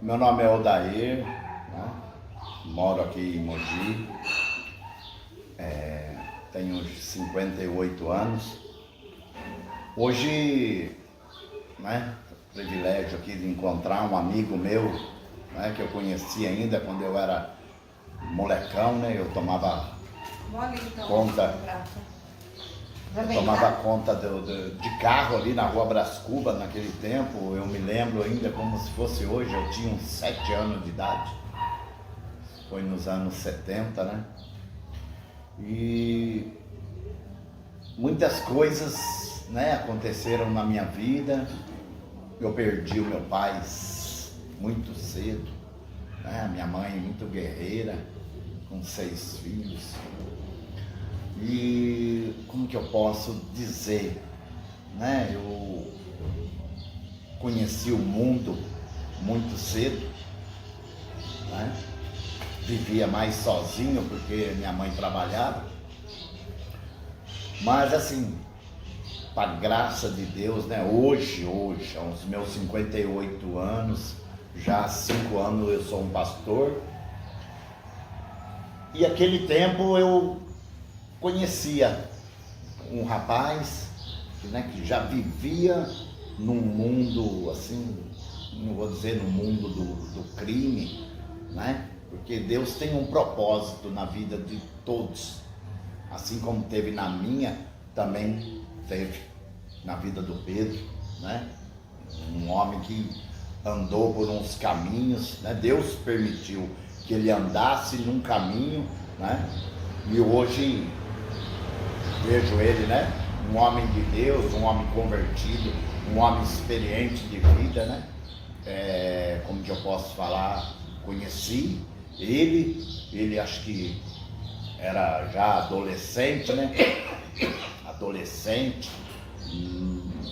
Meu nome é Odair, né? Moro aqui em Mogi, tenho 58 anos. Hoje, né, privilégio aqui de encontrar um amigo meu, né, que eu conheci ainda quando eu era molecão, né? Eu tomava conta. Tomava conta de carro ali na rua Brás Cubas naquele tempo. Eu me lembro ainda como se fosse hoje. Eu tinha uns 7 anos de idade. Foi nos anos 70, né? E muitas coisas, né, aconteceram na minha vida. Eu perdi o meu pai muito cedo, né? A minha mãe muito guerreira, com 6 filhos. E como que eu posso dizer, né? Eu conheci o mundo muito cedo, né? Vivia mais sozinho porque minha mãe trabalhava. Mas assim, para graça de Deus, né? Hoje, aos meus 58 anos, já há 5 anos eu sou um pastor. E aquele tempo eu conhecia um rapaz, né, que já vivia num mundo assim, não vou dizer no mundo do crime, né? Porque Deus tem um propósito na vida de todos, assim como teve na minha, também teve na vida do Pedro, né? Um homem que andou por uns caminhos, né? Deus permitiu que ele andasse num caminho, né? E hoje vejo ele, né? Um homem de Deus, um homem convertido, um homem experiente de vida, né? Como que eu posso falar? Conheci ele acho que era já adolescente, né? Adolescente.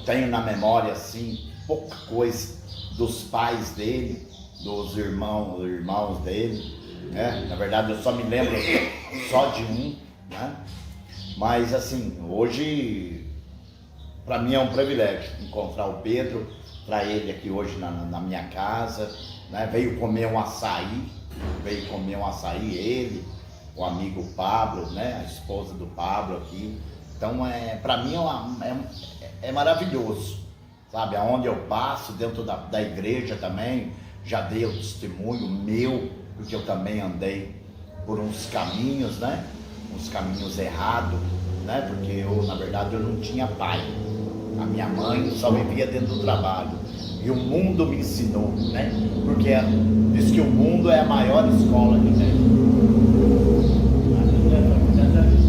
Tenho na memória, assim, pouca coisa dos pais dele, dos irmãos dele, né? Na verdade, eu só me lembro só de um, né? Mas assim, hoje, para mim é um privilégio encontrar o Pedro, para ele aqui hoje na minha casa, né? Veio comer um açaí, ele, o amigo Pablo, né? A esposa do Pablo aqui. Então, para mim é maravilhoso, sabe? Aonde eu passo, dentro da igreja também, já dei o testemunho meu, porque eu também andei por uns caminhos, né? Uns caminhos errados, né? Porque eu, na verdade, eu não tinha pai. A minha mãe só vivia dentro do trabalho. E o mundo me ensinou, né? Porque diz que o mundo é a maior escola que tem.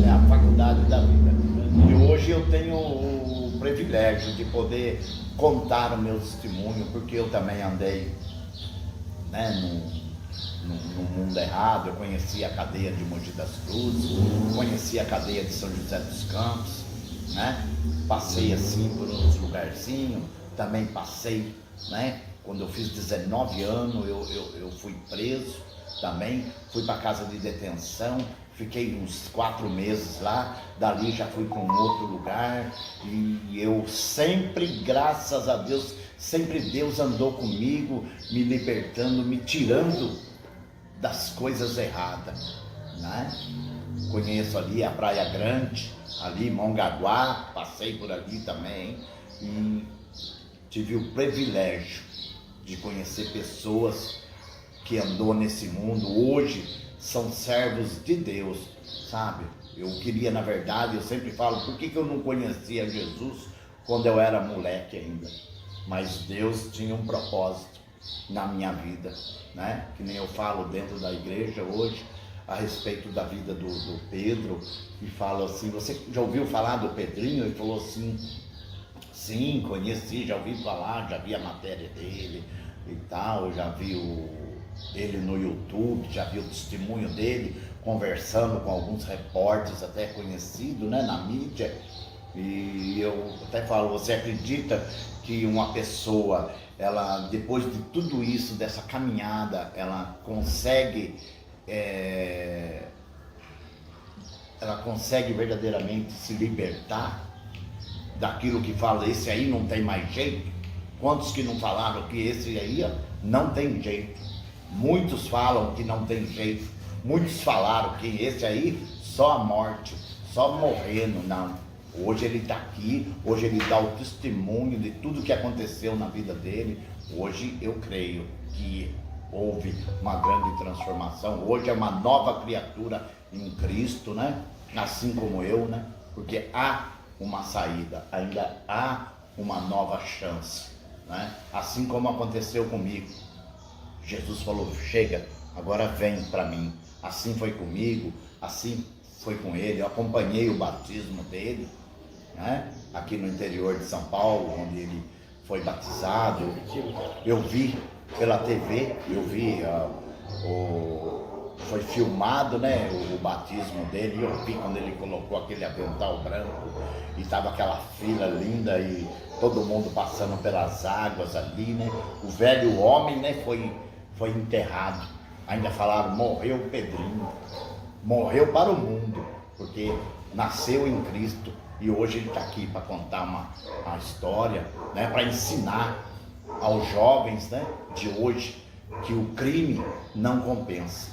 É a faculdade da vida. E hoje eu tenho o privilégio de poder contar o meu testemunho, porque eu também andei, né, no mundo errado. Eu conheci a cadeia de Mogi das Cruzes, conheci a cadeia de São José dos Campos, né? Passei assim por uns lugarzinhos, também passei, né? Quando eu fiz 19 anos, eu fui preso também, fui para casa de detenção, fiquei uns 4 meses lá, dali já fui para um outro lugar, e eu sempre, graças a Deus, sempre Deus andou comigo, me libertando, me tirando das coisas erradas, né? Conheço ali a Praia Grande, ali Mongaguá, passei por ali também, e tive o privilégio de conhecer pessoas que andou nesse mundo, hoje são servos de Deus, sabe? Eu queria, na verdade, eu sempre falo, por que eu não conhecia Jesus quando eu era moleque ainda? Mas Deus tinha um propósito na minha vida, né? Que nem eu falo dentro da igreja hoje, a respeito da vida do Pedro, e falo assim, você já ouviu falar do Pedrinho? Ele falou assim, sim, conheci, já ouvi falar, já vi a matéria dele e tal, já vi ele no YouTube, já vi o testemunho dele, conversando com alguns repórteres até conhecidos, né, na mídia. E eu até falo, você acredita que uma pessoa, ela, depois de tudo isso, dessa caminhada, ela consegue verdadeiramente se libertar daquilo que fala, esse aí não tem mais jeito? Quantos que não falaram que esse aí ó, não tem jeito? Muitos falam que não tem jeito. Muitos falaram que esse aí só a morte, só morrendo, não. Hoje ele está aqui, hoje ele dá o testemunho de tudo que aconteceu na vida dele. Hoje eu creio que houve uma grande transformação. Hoje é uma nova criatura em Cristo, né? Assim como eu, né? Porque há uma saída, ainda há uma nova chance, né? Assim como aconteceu comigo. Jesus falou, chega, agora vem para mim. Assim foi comigo, assim foi com ele. Eu acompanhei o batismo dele, né? Aqui no interior de São Paulo, onde ele foi batizado. Eu vi pela TV, eu vi foi filmado, né, o batismo dele. Eu vi quando ele colocou aquele avental branco e estava aquela fila linda e todo mundo passando pelas águas ali, né? O velho homem, né, foi enterrado. Ainda falaram, morreu o Pedrinho, morreu para o mundo, porque nasceu em Cristo e hoje ele está aqui para contar uma história, né, para ensinar aos jovens, né, de hoje que o crime não compensa,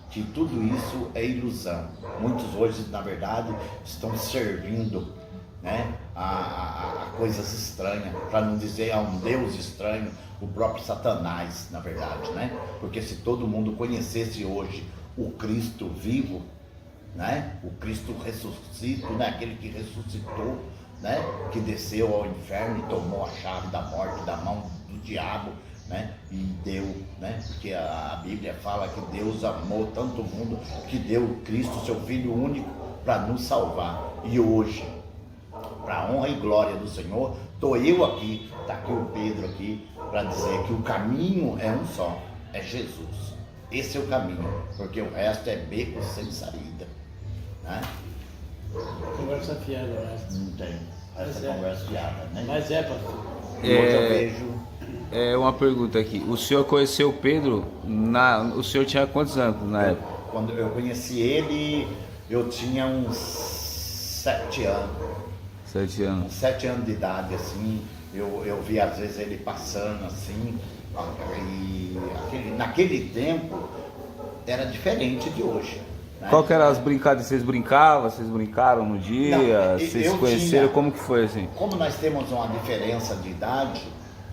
que tudo isso é ilusão. Muitos hoje, na verdade, estão servindo, né, a coisas estranhas, para não dizer a um Deus estranho, o próprio Satanás, na verdade, né? Porque se todo mundo conhecesse hoje o Cristo vivo, né? O Cristo ressuscito, né? Aquele que ressuscitou, né? Que desceu ao inferno e tomou a chave da morte da mão do diabo, né? E deu, né? Porque a Bíblia fala que Deus amou tanto o mundo que deu Cristo, seu Filho único, para nos salvar. E hoje, para a honra e glória do Senhor, estou eu aqui, está aqui o Pedro aqui, para dizer que o caminho é um só, é Jesus. Esse é o caminho, porque o resto é beco sem saída, né? Conversa fiada, né? Não tem essa conversa fiada, né? Mas pastor. E hoje eu vejo... Uma pergunta aqui, o senhor conheceu o Pedro, o senhor tinha quantos anos na época? Quando eu conheci ele, eu tinha uns 7 anos. 7 anos. Com 7 anos de idade, assim, eu vi às vezes ele passando assim, e naquele tempo era diferente de hoje, né? Qual que eram as brincadeiras? Vocês brincavam? Vocês brincaram no dia? Não, vocês se conheceram? Como que foi assim? Como nós temos uma diferença de idade,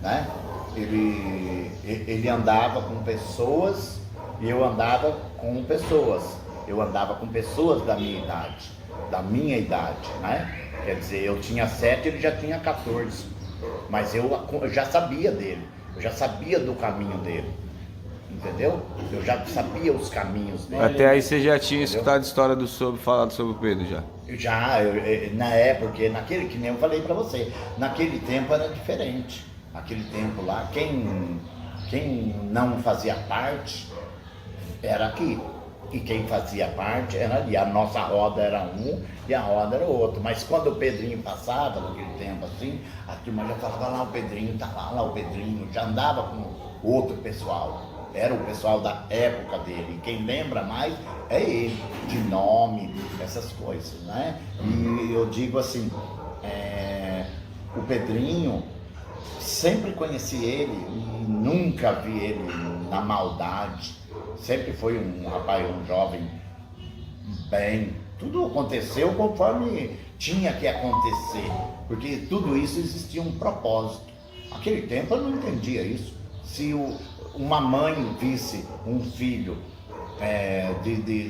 né? Ele andava com pessoas e eu andava com pessoas. Eu andava com pessoas da minha idade, né? Quer dizer, eu tinha 7, ele já tinha 14. Mas eu já sabia dele, eu já sabia do caminho dele, entendeu? Eu já sabia os caminhos dele. Até aí você já tinha escutado a história falado sobre o Pedro já? Já, porque naquele, que nem eu falei pra você, naquele tempo era diferente. Naquele tempo lá, quem não fazia parte era aqui. E quem fazia parte era ali, a nossa roda era um e a roda era outro. Mas quando o Pedrinho passava, naquele tempo assim, a turma já falava, lá o Pedrinho, tá lá o Pedrinho, já andava com outro pessoal. Era o pessoal da época dele. E quem lembra mais é ele, de nome, essas coisas, né? E eu digo assim, o Pedrinho, sempre conheci ele e nunca vi ele na maldade. Sempre foi um rapaz, um jovem bem. Tudo aconteceu conforme tinha que acontecer, porque tudo isso existia um propósito. Naquele tempo eu não entendia isso. Se uma mãe visse um filho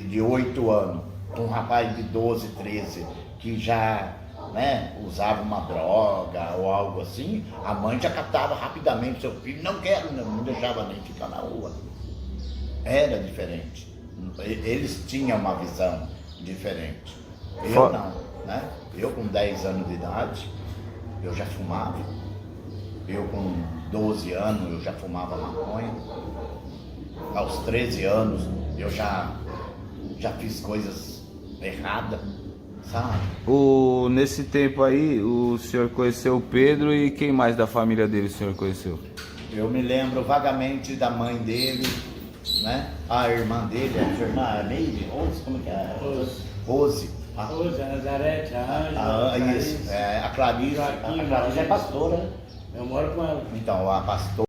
de 8 anos, um rapaz de 12, 13, que já, né, usava uma droga ou algo assim, a mãe já catava rapidamente seu filho, não quero, não deixava nem ficar na rua. Era diferente. Eles tinham uma visão diferente. Eu não, né? Eu com 10 anos de idade, eu já fumava. Eu com 12 anos, eu já fumava maconha. Aos 13 anos, eu já fiz coisas erradas, sabe? Nesse tempo aí, o senhor conheceu o Pedro e quem mais da família dele o senhor conheceu? Eu me lembro vagamente da mãe dele, né? A irmã dele, a sua irmã, Meire, Rose, como que é? Rose. Rose, a Nazarete, a Ângela, A Clarice. A Clarice é pastora, né? Eu moro com ela. Então, a pastora